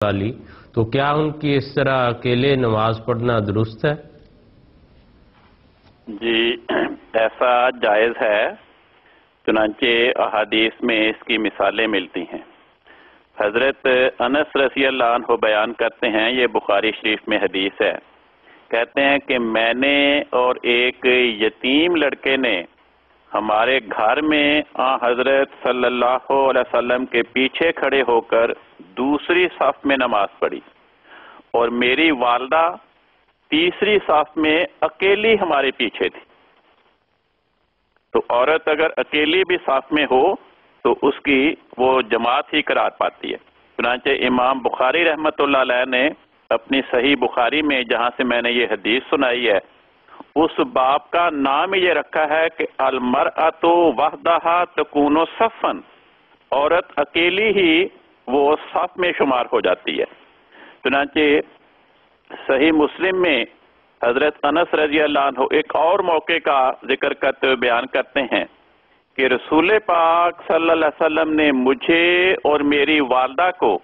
والی، تو کیا ان کی اس طرح اکیلے نماز پڑھنا درست ہے؟ جی ایسا جائز ہے، چنانچہ احادیث میں اس کی مثالیں ملتی ہیں۔ حضرت انس رضی اللہ عنہ بیان کرتے ہیں، یہ بخاری شریف میں حدیث ہے، کہتے ہیں کہ میں نے اور ایک یتیم لڑکے نے ہمارے گھر میں حضرت صلی اللہ علیہ وسلم کے پیچھے کھڑے ہو کر دوسری صف میں نماز پڑھی، اور میری والدہ تیسری صف میں اکیلی ہمارے پیچھے تھی۔ تو عورت اگر اکیلی بھی صف میں ہو تو اس کی وہ جماعت ہی قرار پاتی ہے۔ چنانچہ امام بخاری رحمۃ اللہ علیہ نے اپنی صحیح بخاری میں، جہاں سے میں نے یہ حدیث سنائی ہے، اس باب کا نام یہ رکھا ہے کہ المرأۃ وحدہا تکون صفن، عورت اکیلی ہی وہ صف میں شمار ہو جاتی ہے۔ چنانچہ صحیح مسلم میں حضرت انس رضی اللہ عنہ ایک اور موقع کا ذکر کرتے ہوئے بیان کرتے ہیں کہ رسول پاک صلی اللہ علیہ وسلم نے مجھے اور میری والدہ کو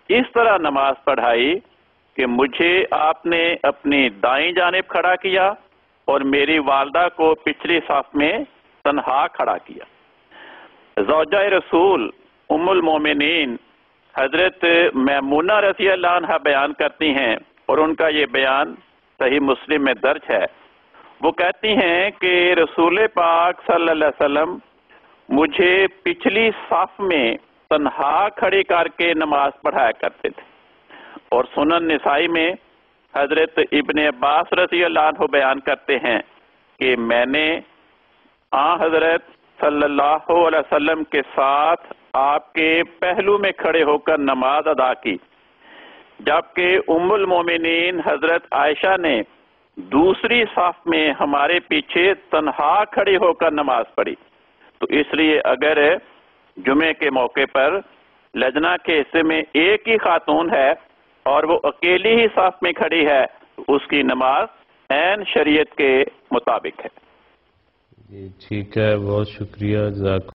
اس طرح نماز پڑھائی کہ مجھے آپ نے اپنی دائیں جانب کھڑا کیا اور میری والدہ کو پچھلی صف میں تنہا کھڑا کیا۔ زوجہ رسول ام المومنین حضرت میمونہ رضی اللہ عنہ بیان کرتی ہیں، اور ان کا یہ بیان صحیح مسلم میں درج ہے۔ وہ کہتی ہیں کہ رسول پاک صلی اللہ علیہ وسلم مجھے پچھلی صف میں تنہا کھڑے کر کے نماز پڑھایا کرتے تھے۔ اور سنن نسائی میں حضرت ابن عباس رضی اللہ عنہ بیان کرتے ہیں کہ میں نے حضرت صلی اللہ علیہ وسلم کے ساتھ آپ کے پہلو میں کھڑے ہو کر نماز ادا کی، جبکہ ام المومنین حضرت عائشہ نے دوسری صف میں ہمارے پیچھے تنہا کھڑی ہو کر نماز پڑھی۔ تو اس لیے اگر جمعے کے موقع پر لجنہ کے حصے میں ایک ہی خاتون ہے اور وہ اکیلی ہی صف میں کھڑی ہے، تو اس کی نماز عین شریعت کے مطابق ہے۔ جی ٹھیک ہے، بہت شکریہ، جزاک